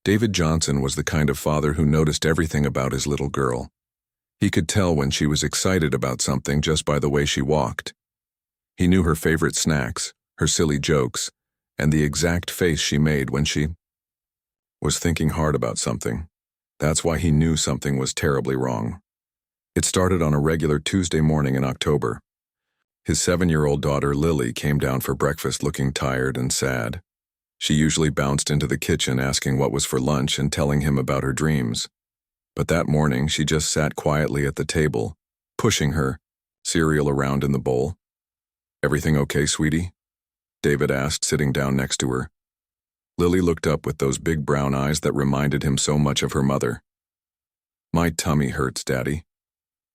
David Johnson was the kind of father who noticed everything about his little girl. He could tell when she was excited about something just by the way she walked. He knew her favorite snacks, her silly jokes, and the exact face she made when she was thinking hard about something. That's why he knew something was terribly wrong. It started on a regular Tuesday morning in October. His 7-year-old daughter, Lily, came down for breakfast looking tired and sad. She usually bounced into the kitchen asking what was for lunch and telling him about her dreams. But that morning, she just sat quietly at the table, pushing her cereal around in the bowl. "Everything okay, sweetie?" David asked, sitting down next to her. Lily looked up with those big brown eyes that reminded him so much of her mother. "My tummy hurts, Daddy.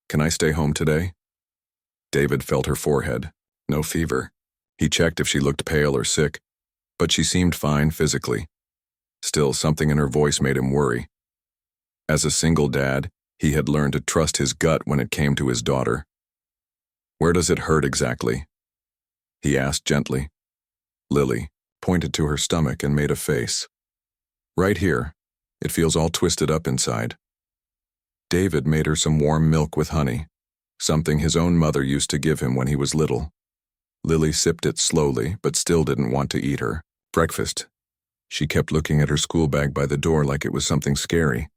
Can I stay home today?" David felt her forehead. No fever. He checked if she looked pale or sick, but she seemed fine physically. Still, something in her voice made him worry. As a single dad, he had learned to trust his gut when it came to his daughter. "Where does it hurt exactly?" he asked gently. Lily pointed to her stomach and made a face. "Right here. It feels all twisted up inside." David made her some warm milk with honey, something his own mother used to give him when he was little. Lily sipped it slowly, but still didn't want to eat her breakfast. She kept looking at her school bag by the door like it was something scary.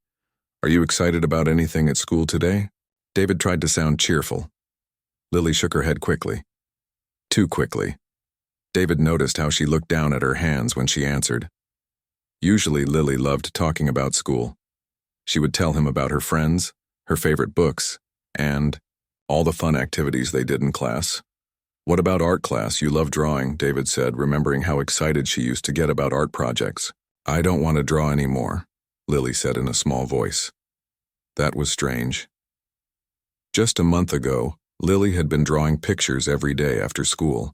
"Are you excited about anything at school today?" David tried to sound cheerful. Lily shook her head quickly. Too quickly. David noticed how she looked down at her hands when she answered. Usually Lily loved talking about school. She would tell him about her friends, her favorite books, and all the fun activities they did in class. "What about art class? You love drawing," David said, remembering how excited she used to get about art projects. "I don't want to draw anymore," Lily said in a small voice. That was strange. Just a month ago, Lily had been drawing pictures every day after school.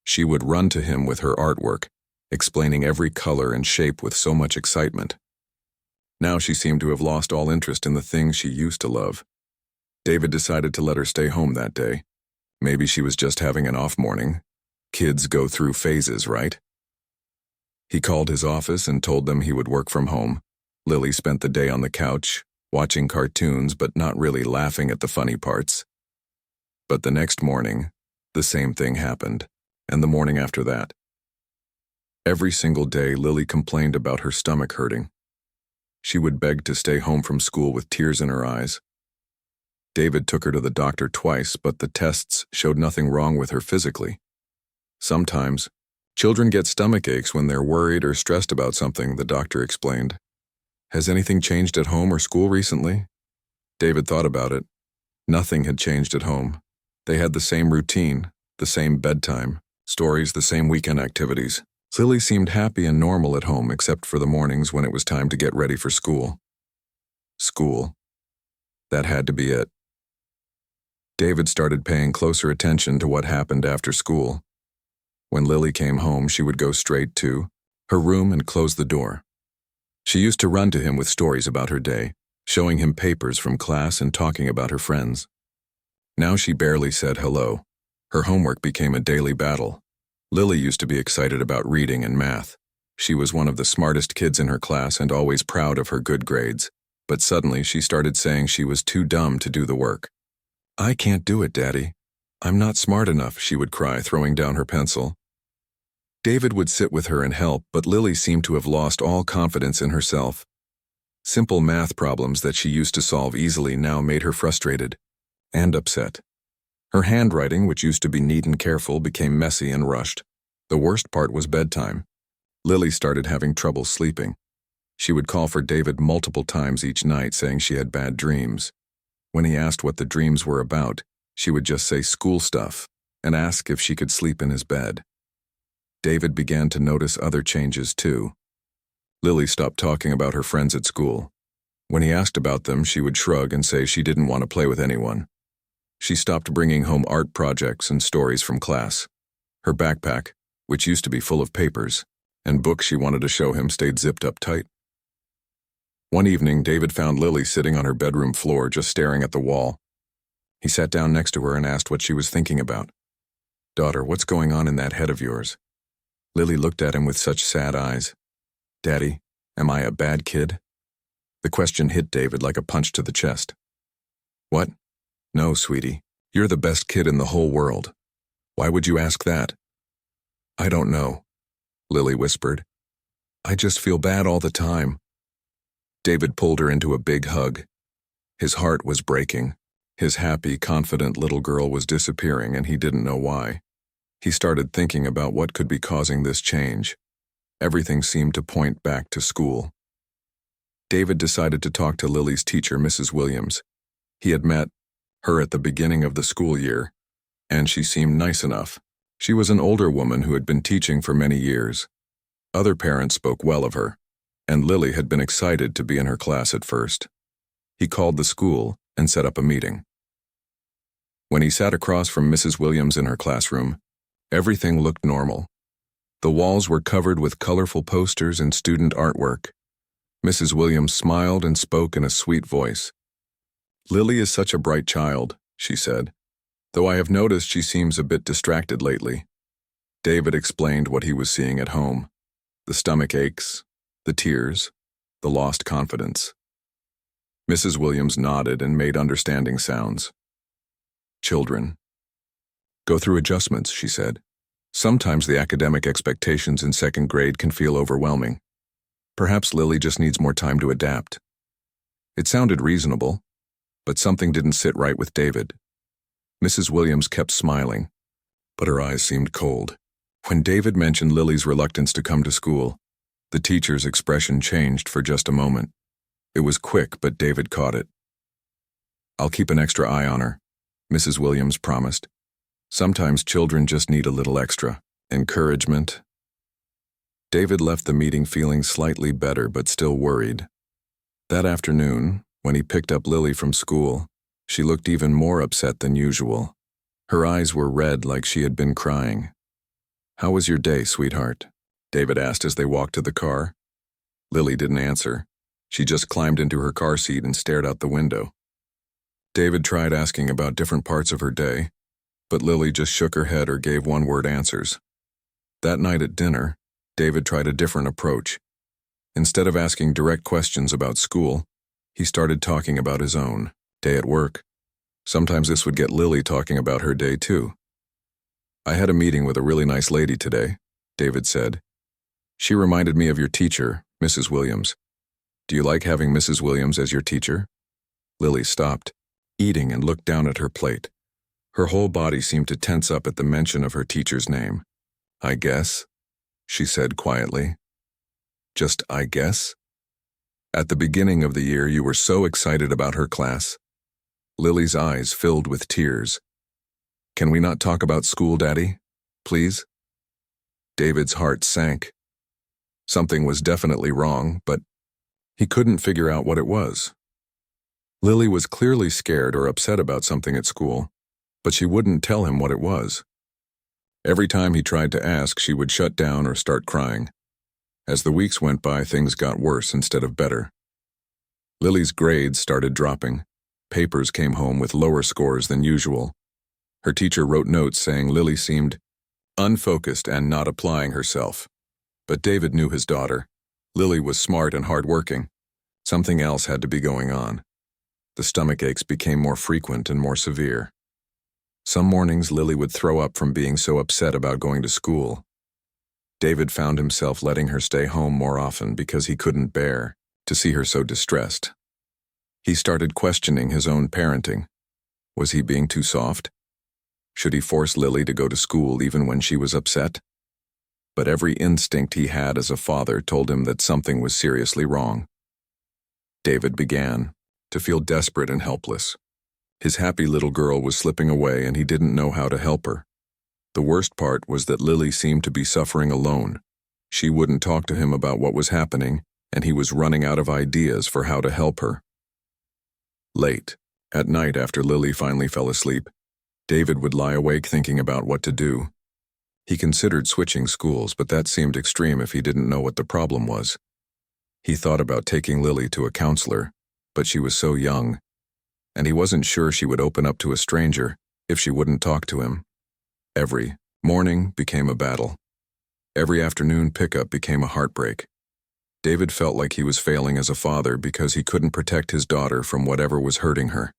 She would run to him with her artwork, explaining every color and shape with so much excitement. Now she seemed to have lost all interest in the things she used to love. David decided to let her stay home that day. Maybe she was just having an off morning. Kids go through phases, right? He called his office and told them he would work from home. Lily spent the day on the couch, watching cartoons but not really laughing at the funny parts. But the next morning, the same thing happened, and the morning after that. Every single day, Lily complained about her stomach hurting. She would beg to stay home from school with tears in her eyes. David took her to the doctor twice, but the tests showed nothing wrong with her physically. Sometimes, children get stomach aches when they're worried or stressed about something, the doctor explained. "Has anything changed at home or school recently?" David thought about it. Nothing had changed at home. They had the same routine, the same bedtime, stories, the same weekend activities. Lily seemed happy and normal at home except for the mornings when it was time to get ready for school. School. That had to be it. David started paying closer attention to what happened after school. When Lily came home, she would go straight to her room and close the door. She used to run to him with stories about her day, showing him papers from class and talking about her friends. Now she barely said hello. Her homework became a daily battle. Lily used to be excited about reading and math. She was one of the smartest kids in her class and always proud of her good grades. But suddenly she started saying she was too dumb to do the work. "I can't do it, Daddy. I'm not smart enough," she would cry, throwing down her pencil. David would sit with her and help, but Lily seemed to have lost all confidence in herself. Simple math problems that she used to solve easily now made her frustrated and upset. Her handwriting, which used to be neat and careful, became messy and rushed. The worst part was bedtime. Lily started having trouble sleeping. She would call for David multiple times each night, saying she had bad dreams. When he asked what the dreams were about, she would just say school stuff and ask if she could sleep in his bed. David began to notice other changes too. Lily stopped talking about her friends at school. When he asked about them, she would shrug and say she didn't want to play with anyone. She stopped bringing home art projects and stories from class. Her backpack, which used to be full of papers, and books she wanted to show him, stayed zipped up tight. One evening, David found Lily sitting on her bedroom floor, just staring at the wall. He sat down next to her and asked what she was thinking about. "Daughter, what's going on in that head of yours?" Lily looked at him with such sad eyes. "Daddy, Am I a bad kid? The question hit David like a punch to the chest. What? No, sweetie. You're the best kid in the whole world. Why would you ask that? I don't know, Lily whispered. I just feel bad all the time. David pulled her into a big hug. His heart was breaking. His happy, confident little girl was disappearing, and he didn't know why. He started thinking about what could be causing this change. Everything seemed to point back to school. David decided to talk to Lily's teacher, Mrs. Williams. He had met her at the beginning of the school year, and she seemed nice enough. She was an older woman who had been teaching for many years. Other parents spoke well of her, and Lily had been excited to be in her class at first. He called the school and set up a meeting. When he sat across from Mrs. Williams in her classroom, everything looked normal. The walls were covered with colorful posters and student artwork. Mrs. Williams smiled and spoke in a sweet voice. Lily is such a bright child, she said, though I have noticed she seems a bit distracted lately. David explained what he was seeing at home. The stomach aches, the tears, the lost confidence. Mrs. Williams nodded and made understanding sounds. Children go through adjustments, she said. Sometimes the academic expectations in second grade can feel overwhelming. Perhaps Lily just needs more time to adapt. It sounded reasonable, but something didn't sit right with David. Mrs. Williams kept smiling, but her eyes seemed cold. When David mentioned Lily's reluctance to come to school, the teacher's expression changed for just a moment. It was quick, but David caught it. I'll keep an extra eye on her, Mrs. Williams promised. Sometimes children just need a little extra encouragement. David left the meeting feeling slightly better but still worried. That afternoon, when he picked up Lily from school, she looked even more upset than usual. Her eyes were red like she had been crying. How was your day, sweetheart? David asked as they walked to the car. Lily didn't answer. She just climbed into her car seat and stared out the window. David tried asking about different parts of her day, but Lily just shook her head or gave one-word answers. That night at dinner, David tried a different approach. Instead of asking direct questions about school, he started talking about his own day at work. Sometimes this would get Lily talking about her day too. I had a meeting with a really nice lady today, David said. She reminded me of your teacher, Mrs. Williams. Do you like having Mrs. Williams as your teacher? Lily stopped, eating, and looked down at her plate. Her whole body seemed to tense up at the mention of her teacher's name. I guess, she said quietly. Just I guess? At the beginning of the year, you were so excited about her class. Lily's eyes filled with tears. Can we not talk about school, Daddy? Please? David's heart sank. Something was definitely wrong, but he couldn't figure out what it was. Lily was clearly scared or upset about something at school, but she wouldn't tell him what it was. Every time he tried to ask, she would shut down or start crying. As the weeks went by, things got worse instead of better. Lily's grades started dropping. Papers came home with lower scores than usual. Her teacher wrote notes saying Lily seemed unfocused and not applying herself. But David knew his daughter. Lily was smart and hardworking. Something else had to be going on. The stomach aches became more frequent and more severe. Some mornings Lily would throw up from being so upset about going to school. David found himself letting her stay home more often because he couldn't bear to see her so distressed. He started questioning his own parenting. Was he being too soft? Should he force Lily to go to school even when she was upset? But every instinct he had as a father told him that something was seriously wrong. David began to feel desperate and helpless. His happy little girl was slipping away and he didn't know how to help her. The worst part was that Lily seemed to be suffering alone. She wouldn't talk to him about what was happening, and he was running out of ideas for how to help her. Late, at night after Lily finally fell asleep, David would lie awake thinking about what to do. He considered switching schools, but that seemed extreme if he didn't know what the problem was. He thought about taking Lily to a counselor, but she was so young, and he wasn't sure she would open up to a stranger if she wouldn't talk to him. Every morning became a battle. Every afternoon pickup became a heartbreak. David felt like he was failing as a father because he couldn't protect his daughter from whatever was hurting her.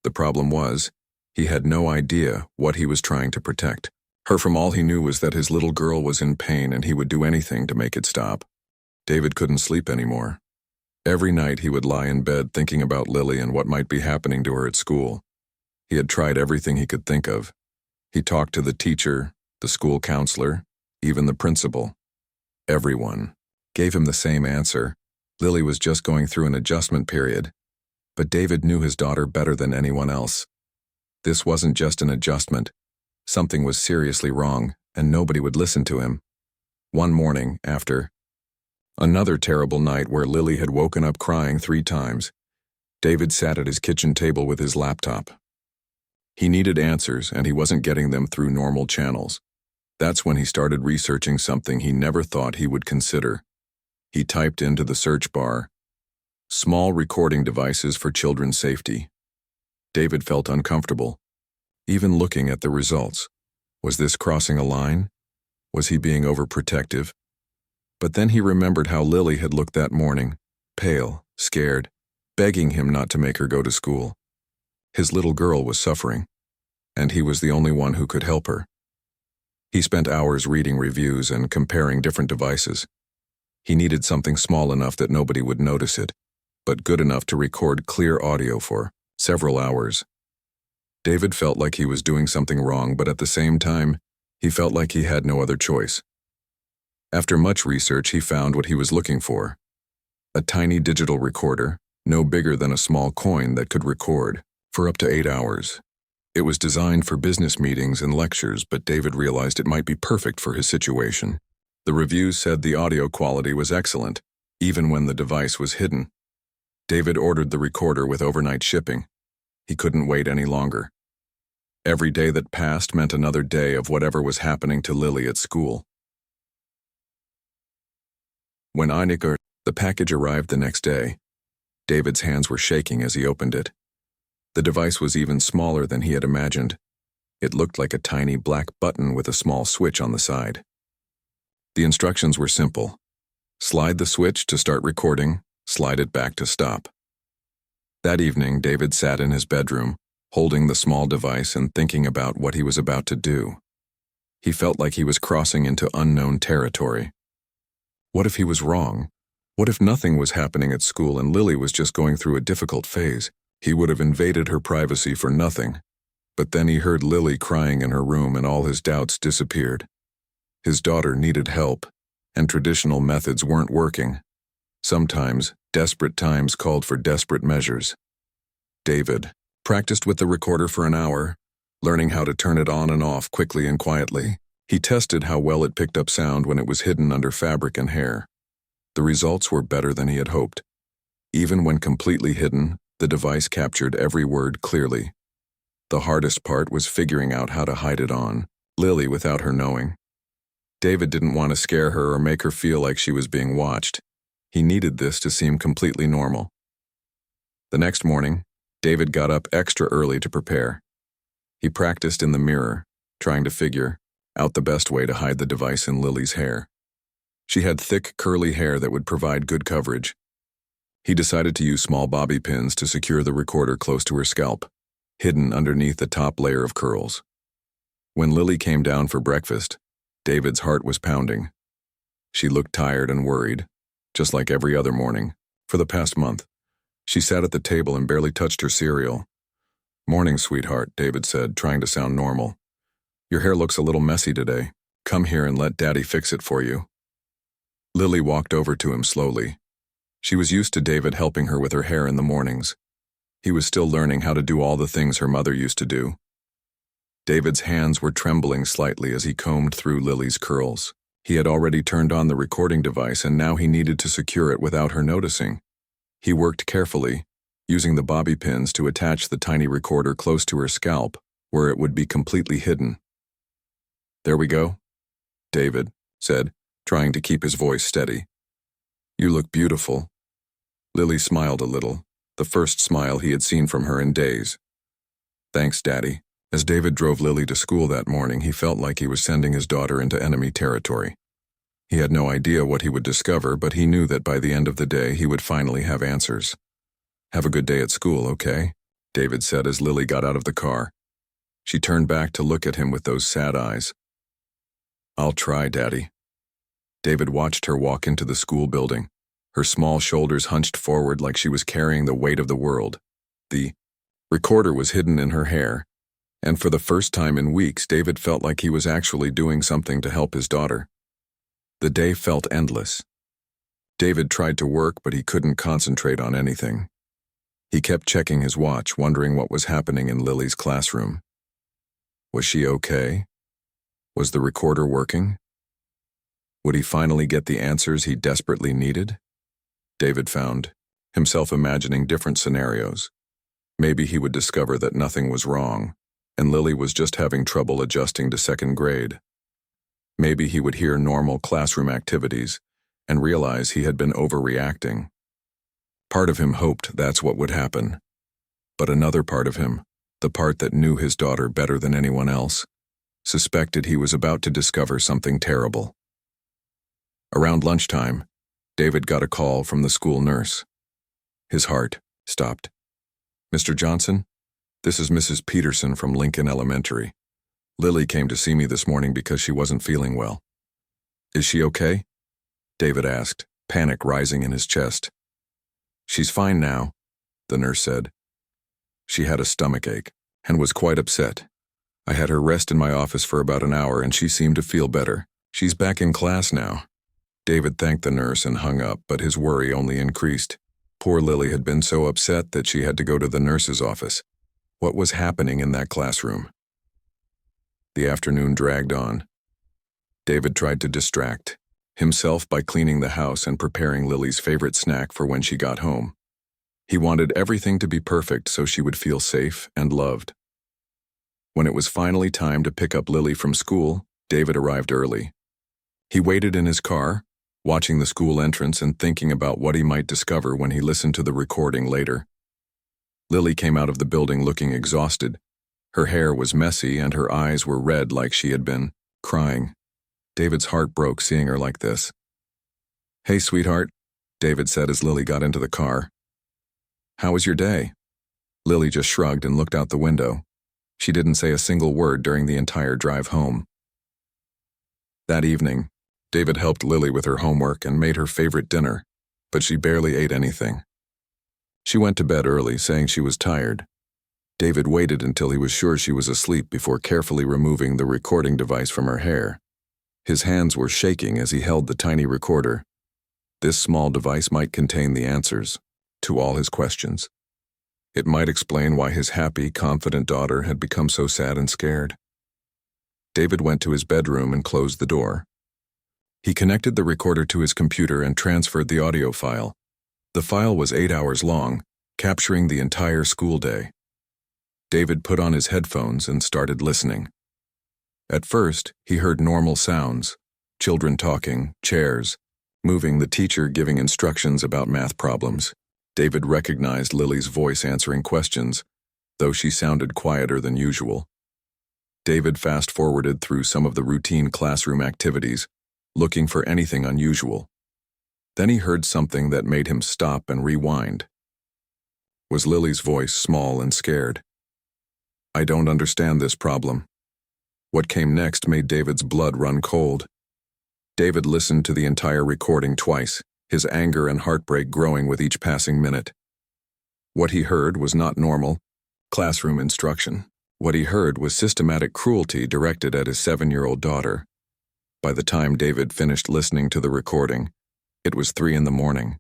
The problem was, he had no idea what he was trying to protect her from. All he knew was that his little girl was in pain and he would do anything to make it stop. David couldn't sleep anymore. Every night he would lie in bed thinking about Lily and what might be happening to her at school. He had tried everything he could think of. He talked to the teacher, the school counselor, even the principal. Everyone gave him the same answer. Lily was just going through an adjustment period. But David knew his daughter better than anyone else. This wasn't just an adjustment. Something was seriously wrong, and nobody would listen to him. One morning, after another terrible night where Lily had woken up crying 3 times, David sat at his kitchen table with his laptop. He needed answers, and he wasn't getting them through normal channels. That's when he started researching something he never thought he would consider. He typed into the search bar, "small recording devices for children's safety." David felt uncomfortable, even looking at the results. Was this crossing a line? Was he being overprotective? But then he remembered how Lily had looked that morning, pale, scared, begging him not to make her go to school. His little girl was suffering, and he was the only one who could help her. He spent hours reading reviews and comparing different devices. He needed something small enough that nobody would notice it, but good enough to record clear audio for several hours. David felt like he was doing something wrong, but at the same time, he felt like he had no other choice. After much research, he found what he was looking for: a tiny digital recorder, no bigger than a small coin, that could record for up to 8 hours. It was designed for business meetings and lectures, but David realized it might be perfect for his situation. The reviews said the audio quality was excellent, even when the device was hidden. David ordered the recorder with overnight shipping. He couldn't wait any longer. Every day that passed meant another day of whatever was happening to Lily at school. When the package arrived the next day, David's hands were shaking as he opened it. The device was even smaller than he had imagined. It looked like a tiny black button with a small switch on the side. The instructions were simple. Slide the switch to start recording, slide it back to stop. That evening, David sat in his bedroom, holding the small device and thinking about what he was about to do. He felt like he was crossing into unknown territory. What if he was wrong? What if nothing was happening at school and Lily was just going through a difficult phase? He would have invaded her privacy for nothing. But then he heard Lily crying in her room and all his doubts disappeared. His daughter needed help, and traditional methods weren't working. Sometimes, desperate times called for desperate measures. David practiced with the recorder for an hour, learning how to turn it on and off quickly and quietly. He tested how well it picked up sound when it was hidden under fabric and hair. The results were better than he had hoped. Even when completely hidden, the device captured every word clearly. The hardest part was figuring out how to hide it on Lily without her knowing. David didn't want to scare her or make her feel like she was being watched. He needed this to seem completely normal. The next morning, David got up extra early to prepare. He practiced in the mirror, trying to figure out the best way to hide the device in Lily's hair. She had thick, curly hair that would provide good coverage. He decided to use small bobby pins to secure the recorder close to her scalp, hidden underneath the top layer of curls. When Lily came down for breakfast, David's heart was pounding. She looked tired and worried, just like every other morning. For the past month, she sat at the table and barely touched her cereal. "Morning, sweetheart," David said, trying to sound normal. "Your hair looks a little messy today. Come here and let Daddy fix it for you." Lily walked over to him slowly. She was used to David helping her with her hair in the mornings. He was still learning how to do all the things her mother used to do. David's hands were trembling slightly as he combed through Lily's curls. He had already turned on the recording device and now he needed to secure it without her noticing. He worked carefully, using the bobby pins to attach the tiny recorder close to her scalp, where it would be completely hidden. "There we go," David said, trying to keep his voice steady. "You look beautiful." Lily smiled a little, the first smile he had seen from her in days. "Thanks, Daddy." As David drove Lily to school that morning, he felt like he was sending his daughter into enemy territory. He had no idea what he would discover, but he knew that by the end of the day he would finally have answers. "Have a good day at school, okay?" David said as Lily got out of the car. She turned back to look at him with those sad eyes. "I'll try, Daddy." David watched her walk into the school building, her small shoulders hunched forward like she was carrying the weight of the world. The recorder was hidden in her hair, and for the first time in weeks, David felt like he was actually doing something to help his daughter. The day felt endless. David tried to work, but he couldn't concentrate on anything. He kept checking his watch, wondering what was happening in Lily's classroom. Was she okay? Was the recorder working? Would he finally get the answers he desperately needed? David found himself imagining different scenarios. Maybe he would discover that nothing was wrong, and Lily was just having trouble adjusting to second grade. Maybe he would hear normal classroom activities and realize he had been overreacting. Part of him hoped that's what would happen. But another part of him, the part that knew his daughter better than anyone else, suspected he was about to discover something terrible. Around lunchtime, David got a call from the school nurse. His heart stopped. "Mr. Johnson, this is Mrs. Peterson from Lincoln Elementary. Lily came to see me this morning because she wasn't feeling well." "Is she okay?" David asked, panic rising in his chest. "She's fine now," the nurse said. "She had a stomachache and was quite upset. I had her rest in my office for about an hour and she seemed to feel better. She's back in class now." David thanked the nurse and hung up, but his worry only increased. Poor Lily had been so upset that she had to go to the nurse's office. What was happening in that classroom? The afternoon dragged on. David tried to distract himself by cleaning the house and preparing Lily's favorite snack for when she got home. He wanted everything to be perfect so she would feel safe and loved. When it was finally time to pick up Lily from school, David arrived early. He waited in his car, watching the school entrance and thinking about what he might discover when he listened to the recording later. Lily came out of the building looking exhausted. Her hair was messy and her eyes were red like she had been crying. David's heart broke seeing her like this. "Hey, sweetheart," David said as Lily got into the car. "How was your day?" Lily just shrugged and looked out the window. She didn't say a single word during the entire drive home. That evening, David helped Lily with her homework and made her favorite dinner, but she barely ate anything. She went to bed early, saying she was tired. David waited until he was sure she was asleep before carefully removing the recording device from her hair. His hands were shaking as he held the tiny recorder. This small device might contain the answers to all his questions. It might explain why his happy, confident daughter had become so sad and scared. David went to his bedroom and closed the door. He connected the recorder to his computer and transferred the audio file. The file was 8 hours long, capturing the entire school day. David put on his headphones and started listening. At first, he heard normal sounds, children talking, chairs, moving, the teacher giving instructions about math problems. David recognized Lily's voice answering questions, though she sounded quieter than usual. David fast-forwarded through some of the routine classroom activities, looking for anything unusual. Then he heard something that made him stop and rewind. Was Lily's voice small and scared? "I don't understand this problem." What came next made David's blood run cold. David listened to the entire recording twice, his anger and heartbreak growing with each passing minute. What he heard was not normal classroom instruction. What he heard was systematic cruelty directed at his 7-year-old daughter. By the time David finished listening to the recording, it was 3 a.m.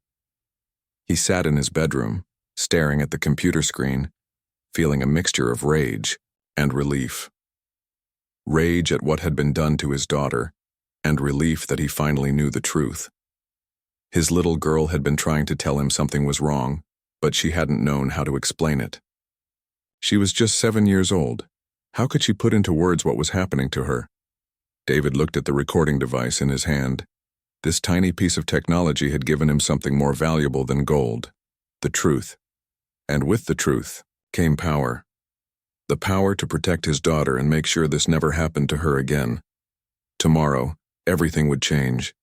He sat in his bedroom, staring at the computer screen, feeling a mixture of rage and relief. Rage at what had been done to his daughter, and relief that he finally knew the truth. His little girl had been trying to tell him something was wrong, but she hadn't known how to explain it. She was just 7 years old. How could she put into words what was happening to her? David looked at the recording device in his hand. This tiny piece of technology had given him something more valuable than gold: the truth. And with the truth came power. The power to protect his daughter and make sure this never happened to her again. Tomorrow, everything would change.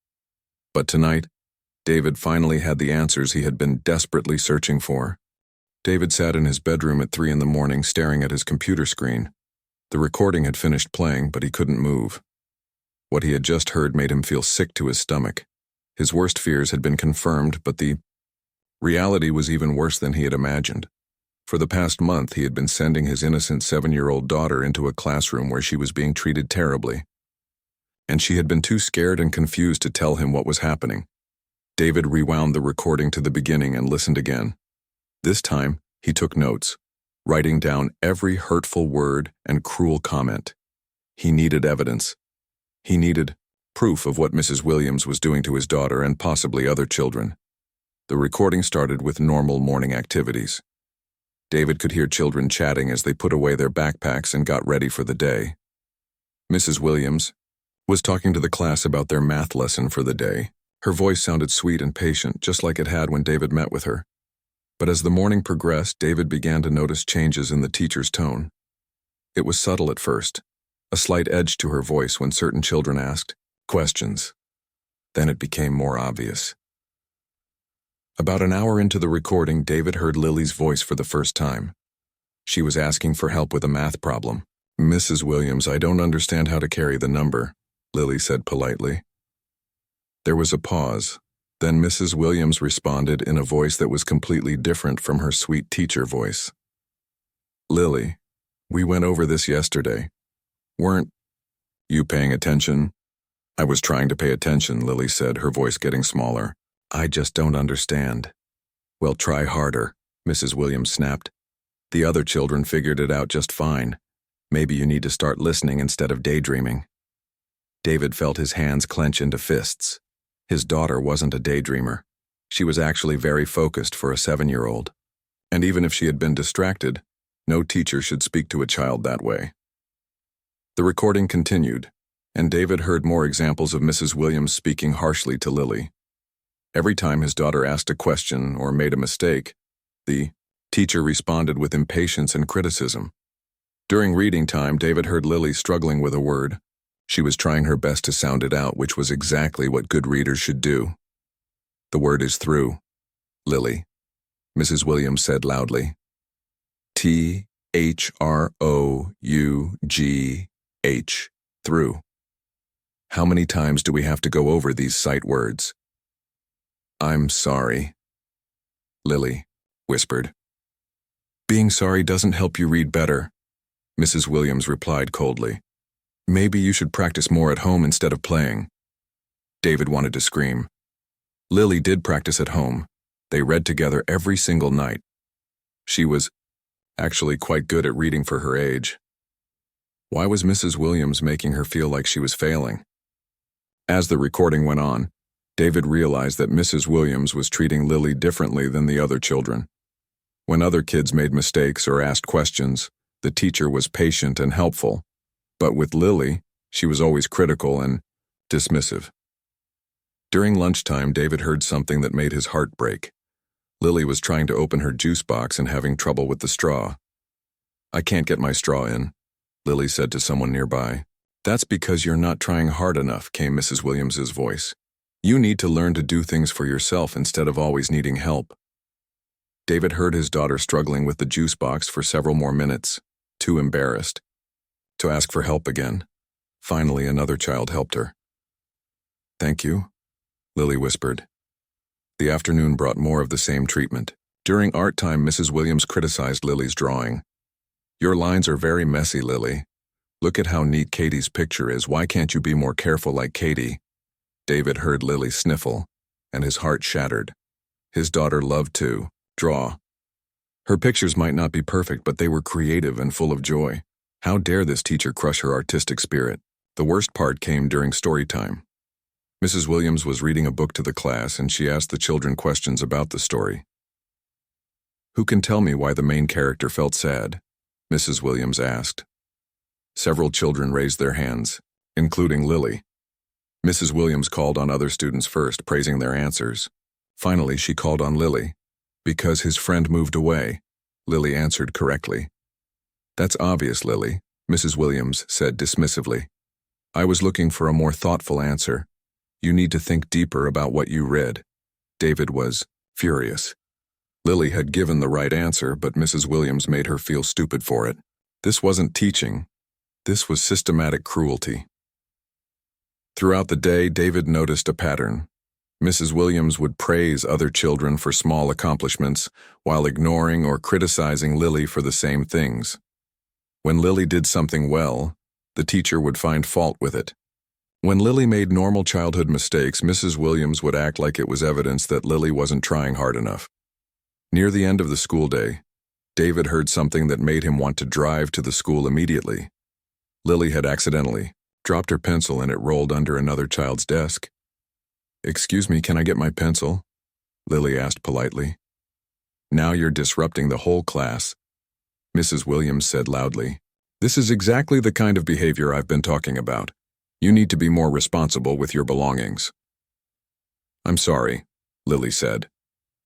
But tonight, David finally had the answers he had been desperately searching for. David sat in his bedroom at 3 in the morning staring at his computer screen. The recording had finished playing, but he couldn't move. What he had just heard made him feel sick to his stomach. His worst fears had been confirmed, but the reality was even worse than he had imagined. For the past month, he had been sending his innocent 7-year-old daughter into a classroom where she was being treated terribly. And she had been too scared and confused to tell him what was happening. David rewound the recording to the beginning and listened again. This time, he took notes, writing down every hurtful word and cruel comment. He needed evidence. He needed proof of what Mrs. Williams was doing to his daughter and possibly other children. The recording started with normal morning activities. David could hear children chatting as they put away their backpacks and got ready for the day. Mrs. Williams was talking to the class about their math lesson for the day. Her voice sounded sweet and patient, just like it had when David met with her. But as the morning progressed, David began to notice changes in the teacher's tone. It was subtle at first, a slight edge to her voice when certain children asked questions. Then it became more obvious. About an hour into the recording, David heard Lily's voice for the first time. She was asking for help with a math problem. "Mrs. Williams, I don't understand how to carry the number," Lily said politely. There was a pause. Then Mrs. Williams responded in a voice that was completely different from her sweet teacher voice. "Lily, we went over this yesterday. Weren't you paying attention?" "I was trying to pay attention," Lily said, her voice getting smaller. "I just don't understand." "Well, try harder," Mrs. Williams snapped. "The other children figured it out just fine. Maybe you need to start listening instead of daydreaming." David felt his hands clench into fists. His daughter wasn't a daydreamer. She was actually very focused for a 7-year-old. And even if she had been distracted, no teacher should speak to a child that way. The recording continued, and David heard more examples of Mrs. Williams speaking harshly to Lily. Every time his daughter asked a question or made a mistake, the teacher responded with impatience and criticism. During reading time, David heard Lily struggling with a word. She was trying her best to sound it out, which was exactly what good readers should do. "The word is through, Lily," Mrs. Williams said loudly. "THROUGH, through. How many times do we have to go over these sight words?" "I'm sorry," Lily whispered. "Being sorry doesn't help you read better," Mrs. Williams replied coldly. "Maybe you should practice more at home instead of playing." David wanted to scream. Lily did practice at home. They read together every single night. She was actually quite good at reading for her age. Why was Mrs. Williams making her feel like she was failing? As the recording went on, David realized that Mrs. Williams was treating Lily differently than the other children. When other kids made mistakes or asked questions, the teacher was patient and helpful. But with Lily, she was always critical and dismissive. During lunchtime, David heard something that made his heart break. Lily was trying to open her juice box and having trouble with the straw. "I can't get my straw in," Lily said to someone nearby. "That's because you're not trying hard enough," came Mrs. Williams's voice. "You need to learn to do things for yourself instead of always needing help." David heard his daughter struggling with the juice box for several more minutes, too embarrassed to ask for help again. Finally, another child helped her. "Thank you," Lily whispered. The afternoon brought more of the same treatment. During art time, Mrs. Williams criticized Lily's drawing. "Your lines are very messy, Lily. Look at how neat Katie's picture is. Why can't you be more careful like Katie?" David heard Lily sniffle, and his heart shattered. His daughter loved to draw. Her pictures might not be perfect, but they were creative and full of joy. How dare this teacher crush her artistic spirit? The worst part came during story time. Mrs. Williams was reading a book to the class, and she asked the children questions about the story. "Who can tell me why the main character felt sad?" Mrs. Williams asked. Several children raised their hands, including Lily. Mrs. Williams called on other students first, praising their answers. Finally, she called on Lily. "Because his friend moved away," Lily answered correctly. "That's obvious, Lily," Mrs. Williams said dismissively. "I was looking for a more thoughtful answer. You need to think deeper about what you read. David was furious. Lily had given the right answer, but Mrs. Williams made her feel stupid for it. This wasn't teaching. This was systematic cruelty. Throughout the day, David noticed a pattern. Mrs. Williams would praise other children for small accomplishments while ignoring or criticizing Lily for the same things. When Lily did something well, the teacher would find fault with it. When Lily made normal childhood mistakes, Mrs. Williams would act like it was evidence that Lily wasn't trying hard enough. Near the end of the school day, David heard something that made him want to drive to the school immediately. Lily had accidentally dropped her pencil and it rolled under another child's desk. "Excuse me, can I get my pencil?" Lily asked politely. "Now you're disrupting the whole class," Mrs. Williams said loudly. "This is exactly the kind of behavior I've been talking about. You need to be more responsible with your belongings." "I'm sorry," Lily said,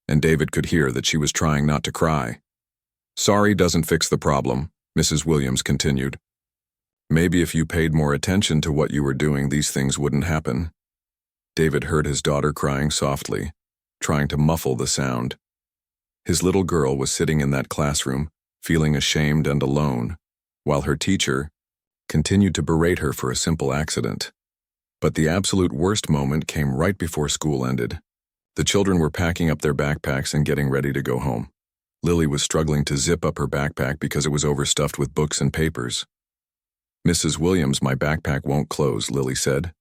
and David could hear that she was trying not to cry. "Sorry doesn't fix the problem," Mrs. Williams continued. "Maybe if you paid more attention to what you were doing, these things wouldn't happen." David heard his daughter crying softly, trying to muffle the sound. His little girl was sitting in that classroom, feeling ashamed and alone, while her teacher continued to berate her for a simple accident. But the absolute worst moment came right before school ended. The children were packing up their backpacks and getting ready to go home. Lily was struggling to zip up her backpack because it was overstuffed with books and papers. "Mrs. Williams, my backpack won't close," Lily said.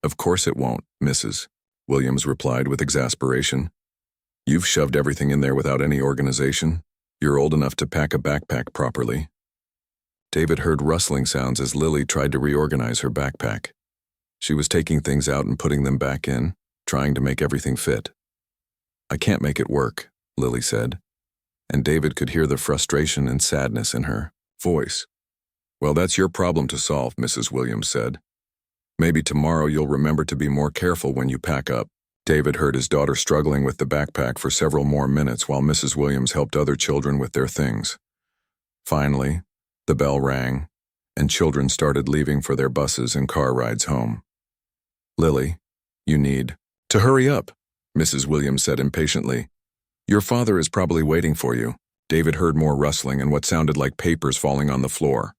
"Of course it won't, Mrs. Williams replied with exasperation. "You've shoved everything in there without any organization. You're old enough to pack a backpack properly." David heard rustling sounds as Lily tried to reorganize her backpack. She was taking things out and putting them back in, trying to make everything fit. "I can't make it work," Lily said, and David could hear the frustration and sadness in her voice. "Well, that's your problem to solve," Mrs. Williams said. "Maybe tomorrow you'll remember to be more careful when you pack up." David heard his daughter struggling with the backpack for several more minutes while Mrs. Williams helped other children with their things. Finally, the bell rang, and children started leaving for their buses and car rides home. "Lily, you need to hurry up," Mrs. Williams said impatiently. "Your father is probably waiting for you." David heard more rustling and what sounded like papers falling on the floor.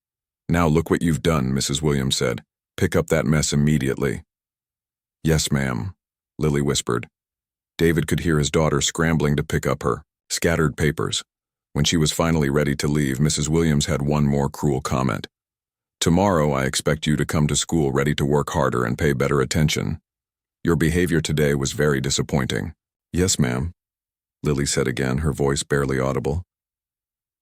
"Now look what you've done," Mrs. Williams said. "Pick up that mess immediately." "Yes, ma'am," Lily whispered. David could hear his daughter scrambling to pick up her scattered papers. When she was finally ready to leave, Mrs. Williams had one more cruel comment. "Tomorrow I expect you to come to school ready to work harder and pay better attention. Your behavior today was very disappointing." "Yes, ma'am," Lily said again, her voice barely audible.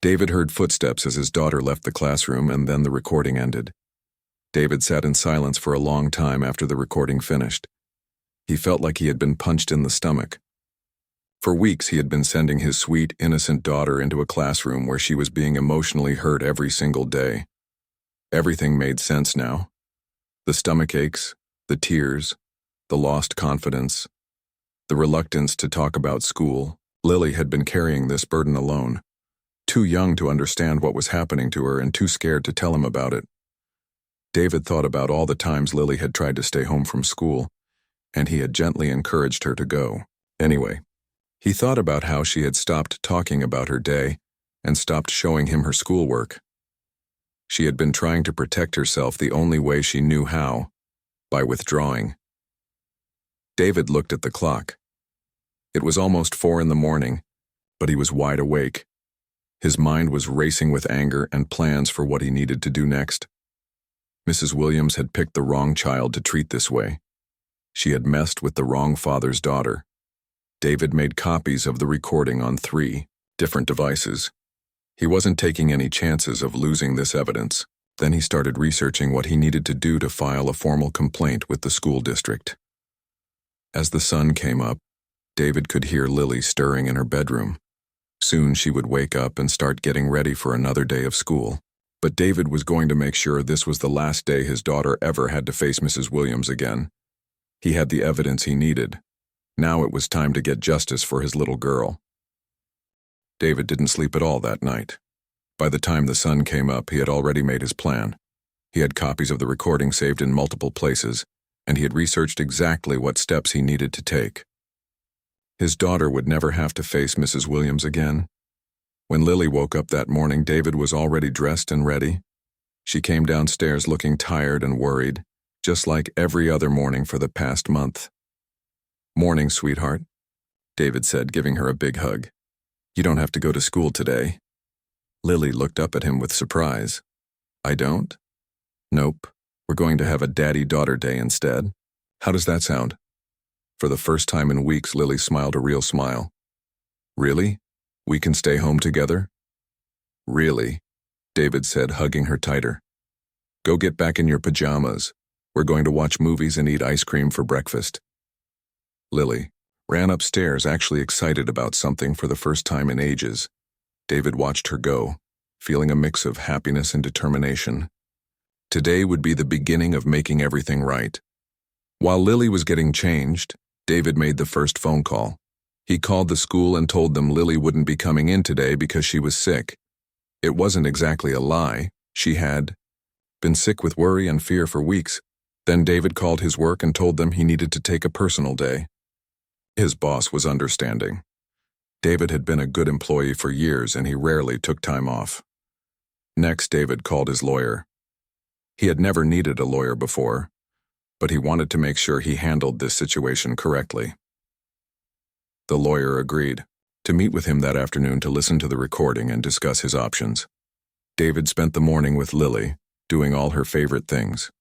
David heard footsteps as his daughter left the classroom, and then the recording ended. David sat in silence for a long time after the recording finished. He felt like he had been punched in the stomach. For weeks he had been sending his sweet, innocent daughter into a classroom where she was being emotionally hurt every single day. Everything made sense now. The stomach aches, the tears, the lost confidence, the reluctance to talk about school. Lily had been carrying this burden alone, too young to understand what was happening to her and too scared to tell him about it. David thought about all the times Lily had tried to stay home from school, and he had gently encouraged her to go. Anyway, he thought about how she had stopped talking about her day and stopped showing him her schoolwork. She had been trying to protect herself the only way she knew how, by withdrawing. David looked at the clock. It was almost 4 a.m, but he was wide awake. His mind was racing with anger and plans for what he needed to do next. Mrs. Williams had picked the wrong child to treat this way. She had messed with the wrong father's daughter. David made copies of the recording on 3 different devices. He wasn't taking any chances of losing this evidence. Then he started researching what he needed to do to file a formal complaint with the school district. As the sun came up, David could hear Lily stirring in her bedroom. Soon she would wake up and start getting ready for another day of school. But David was going to make sure this was the last day his daughter ever had to face Mrs. Williams again. He had the evidence he needed. Now it was time to get justice for his little girl. David didn't sleep at all that night. By the time the sun came up, he had already made his plan. He had copies of the recording saved in multiple places, and he had researched exactly what steps he needed to take. His daughter would never have to face Mrs. Williams again. When Lily woke up that morning, David was already dressed and ready. She came downstairs looking tired and worried, just like every other morning for the past month. "Morning, sweetheart," David said, giving her a big hug. "You don't have to go to school today." Lily looked up at him with surprise. "I don't?" "Nope. We're going to have a daddy-daughter day instead. How does that sound?" For the first time in weeks, Lily smiled a real smile. "Really? We can stay home together?" "Really," David said, hugging her tighter. "Go get back in your pajamas. We're going to watch movies and eat ice cream for breakfast." Lily ran upstairs, actually excited about something for the first time in ages. David watched her go, feeling a mix of happiness and determination. Today would be the beginning of making everything right. While Lily was getting changed, David made the first phone call. He called the school and told them Lily wouldn't be coming in today because she was sick. It wasn't exactly a lie. She had been sick with worry and fear for weeks. Then David called his work and told them he needed to take a personal day. His boss was understanding. David had been a good employee for years and he rarely took time off. Next, David called his lawyer. He had never needed a lawyer before, but he wanted to make sure he handled this situation correctly. The lawyer agreed to meet with him that afternoon to listen to the recording and discuss his options. David spent the morning with Lily, doing all her favorite things.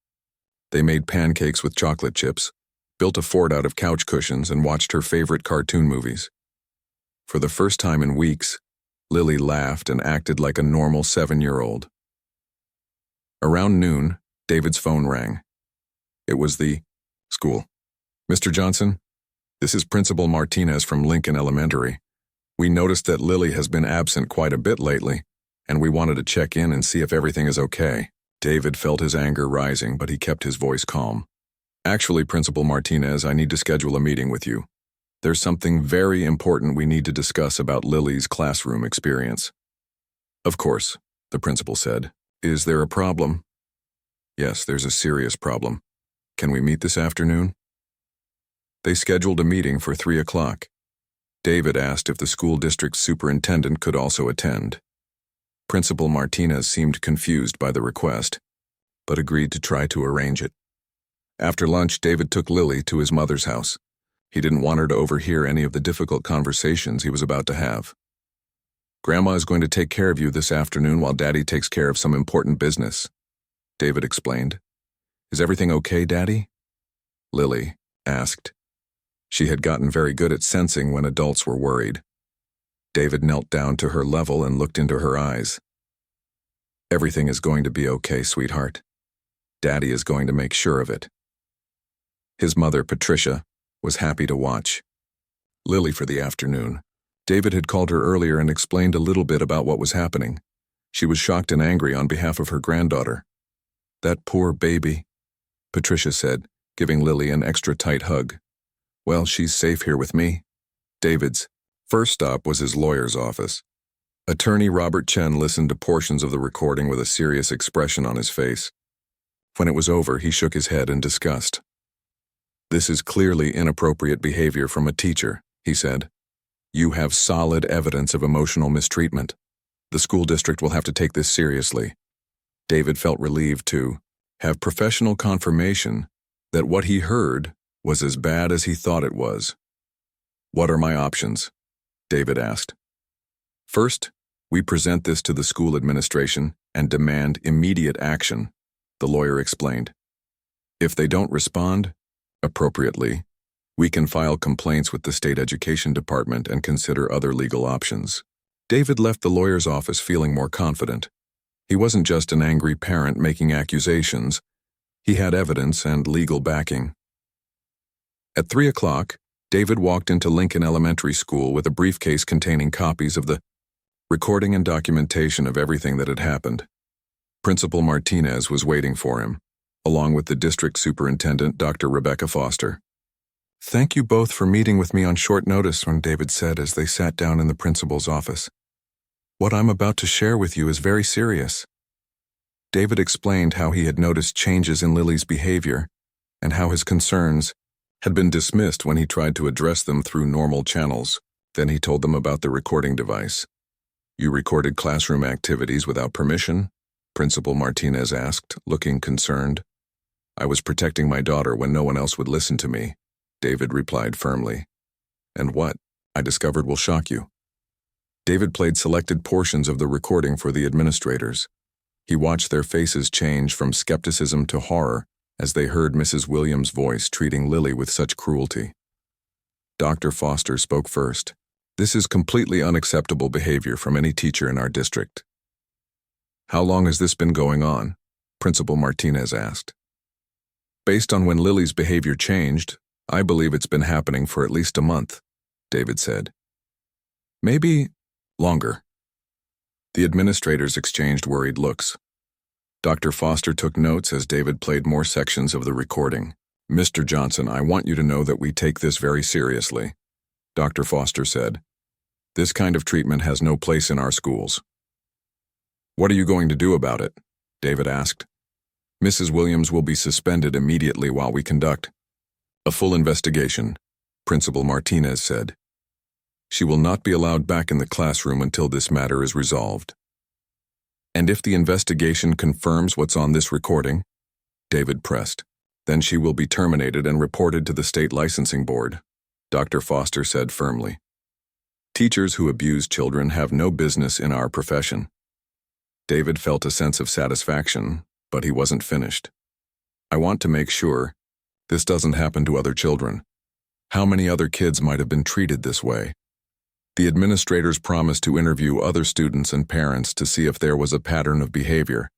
They made pancakes with chocolate chips, built a fort out of couch cushions, and watched her favorite cartoon movies. For the first time in weeks, Lily laughed and acted like a normal 7-year-old. Around noon, David's phone rang. It was the school. "Mr. Johnson, this is Principal Martinez from Lincoln Elementary. We noticed that Lily has been absent quite a bit lately, and we wanted to check in and see if everything is okay." David felt his anger rising, but he kept his voice calm. "Actually, Principal Martinez, I need to schedule a meeting with you. There's something very important we need to discuss about Lily's classroom experience." "Of course," the principal said. "Is there a problem?" "Yes, there's a serious problem. Can we meet this afternoon?" They scheduled a meeting for 3 o'clock. David asked if the school district superintendent could also attend. Principal Martinez seemed confused by the request, but agreed to try to arrange it. After lunch, David took Lily to his mother's house. He didn't want her to overhear any of the difficult conversations he was about to have. "Grandma is going to take care of you this afternoon while Daddy takes care of some important business," David explained. "Is everything okay, Daddy?" Lily asked. She had gotten very good at sensing when adults were worried. David knelt down to her level and looked into her eyes. "Everything is going to be okay, sweetheart. Daddy is going to make sure of it." His mother, Patricia, was happy to watch Lily for the afternoon. David had called her earlier and explained a little bit about what was happening. She was shocked and angry on behalf of her granddaughter. "That poor baby," Patricia said, giving Lily an extra tight hug. "Well, she's safe here with me." David's first stop was his lawyer's office. Attorney Robert Chen listened to portions of the recording with a serious expression on his face. When it was over, he shook his head in disgust. "This is clearly inappropriate behavior from a teacher," he said. "You have solid evidence of emotional mistreatment. The school district will have to take this seriously." David felt relieved to have professional confirmation that what he heard was as bad as he thought it was. "What are my options?" David asked. "First, we present this to the school administration and demand immediate action," the lawyer explained. "If they don't respond appropriately, we can file complaints with the state education department and consider other legal options." David left the lawyer's office feeling more confident. He wasn't just an angry parent making accusations. He had evidence and legal backing. At 3 o'clock, David walked into Lincoln Elementary School with a briefcase containing copies of the recording and documentation of everything that had happened. Principal Martinez was waiting for him, along with the district superintendent, Dr. Rebecca Foster. "Thank you both for meeting with me on short notice," David said as they sat down in the principal's office. "What I'm about to share with you is very serious." David explained how he had noticed changes in Lily's behavior and how his concerns had been dismissed when he tried to address them through normal channels. Then he told them about the recording device. "You recorded classroom activities without permission?" Principal Martinez asked, looking concerned. "I was protecting my daughter when no one else would listen to me," David replied firmly. "And what I discovered will shock you." David played selected portions of the recording for the administrators. He watched their faces change from skepticism to horror as they heard Mrs. Williams' voice treating Lily with such cruelty. Dr. Foster spoke first. "This is completely unacceptable behavior from any teacher in our district." "How long has this been going on?" Principal Martinez asked. "Based on when Lily's behavior changed, I believe it's been happening for at least a month," David said. "Maybe longer." The administrators exchanged worried looks. Dr. Foster took notes as David played more sections of the recording. "Mr. Johnson, I want you to know that we take this very seriously," Dr. Foster said. "This kind of treatment has no place in our schools." "What are you going to do about it?" David asked. "Mrs. Williams will be suspended immediately while we conduct a full investigation," Principal Martinez said. "She will not be allowed back in the classroom until this matter is resolved." "And if the investigation confirms what's on this recording?" David pressed. "Then she will be terminated and reported to the state licensing board," Dr. Foster said firmly. "Teachers who abuse children have no business in our profession." David felt a sense of satisfaction, but he wasn't finished. "I want to make sure this doesn't happen to other children. How many other kids might have been treated this way?" The administrators promised to interview other students and parents to see if there was a pattern of behavior.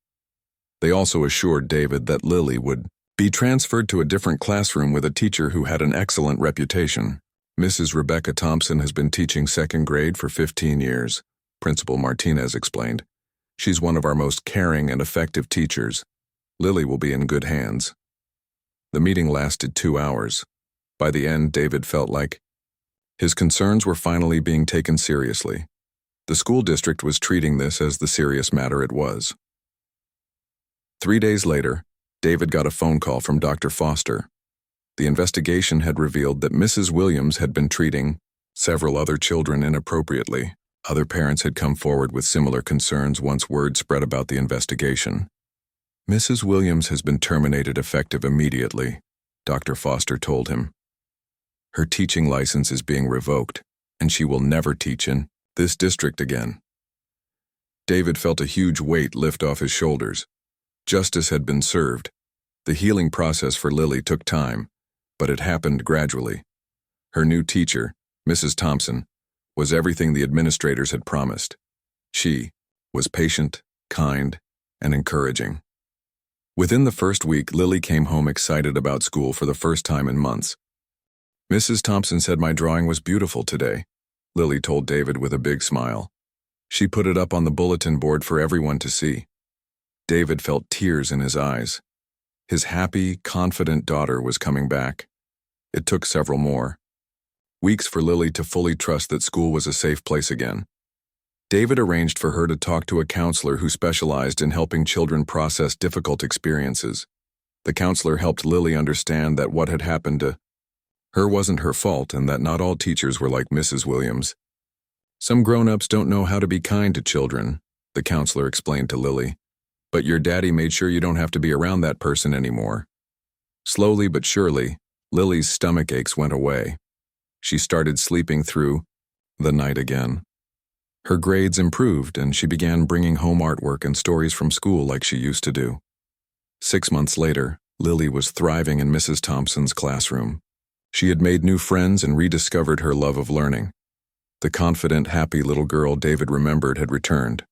They also assured David that Lily would be transferred to a different classroom with a teacher who had an excellent reputation. "Mrs. Rebecca Thompson has been teaching second grade for 15 years, Principal Martinez explained. "She's one of our most caring and effective teachers. Lily will be in good hands." The meeting lasted 2 hours. By the end, David felt like his concerns were finally being taken seriously. The school district was treating this as the serious matter it was. 3 days later, David got a phone call from Dr. Foster. The investigation had revealed that Mrs. Williams had been treating several other children inappropriately. Other parents had come forward with similar concerns once word spread about the investigation. "Mrs. Williams has been terminated effective immediately," Dr. Foster told him. "Her teaching license is being revoked, and she will never teach in this district again." David felt a huge weight lift off his shoulders. Justice had been served. The healing process for Lily took time, but it happened gradually. Her new teacher, Mrs. Thompson, was everything the administrators had promised. She was patient, kind, and encouraging. Within the first week, Lily came home excited about school for the first time in months. "Mrs. Thompson said my drawing was beautiful today," Lily told David with a big smile. "She put it up on the bulletin board for everyone to see." David felt tears in his eyes. His happy, confident daughter was coming back. It took several more weeks for Lily to fully trust that school was a safe place again. David arranged for her to talk to a counselor who specialized in helping children process difficult experiences. The counselor helped Lily understand that what had happened to her wasn't her fault and that not all teachers were like Mrs. Williams. "Some grown-ups don't know how to be kind to children," the counselor explained to Lily. "But your daddy made sure you don't have to be around that person anymore." Slowly but surely, Lily's stomach aches went away. She started sleeping through the night again. Her grades improved, and she began bringing home artwork and stories from school like she used to do. 6 months later, Lily was thriving in Mrs. Thompson's classroom. She had made new friends and rediscovered her love of learning. The confident, happy little girl David remembered had returned.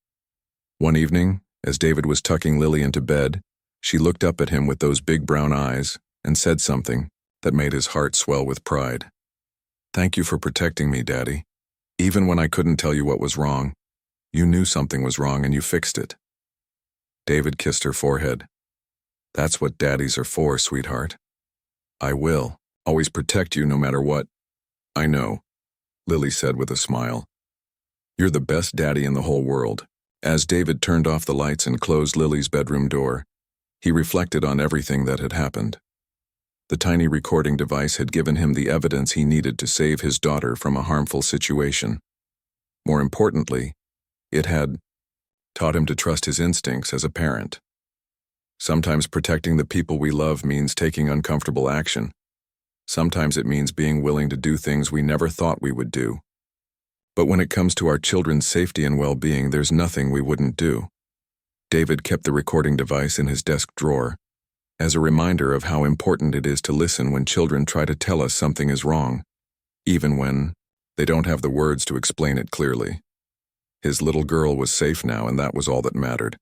One evening, as David was tucking Lily into bed, she looked up at him with those big brown eyes and said something that made his heart swell with pride. "Thank you for protecting me, Daddy. Even when I couldn't tell you what was wrong, you knew something was wrong and you fixed it." David kissed her forehead. "That's what daddies are for, sweetheart. I will always protect you no matter what." "I know," Lily said with a smile. "You're the best daddy in the whole world." As David turned off the lights and closed Lily's bedroom door, he reflected on everything that had happened. The tiny recording device had given him the evidence he needed to save his daughter from a harmful situation. More importantly, it had taught him to trust his instincts as a parent. Sometimes protecting the people we love means taking uncomfortable action. Sometimes it means being willing to do things we never thought we would do. But when it comes to our children's safety and well-being, there's nothing we wouldn't do. David kept the recording device in his desk drawer, as a reminder of how important it is to listen when children try to tell us something is wrong, even when they don't have the words to explain it clearly. His little girl was safe now, and that was all that mattered.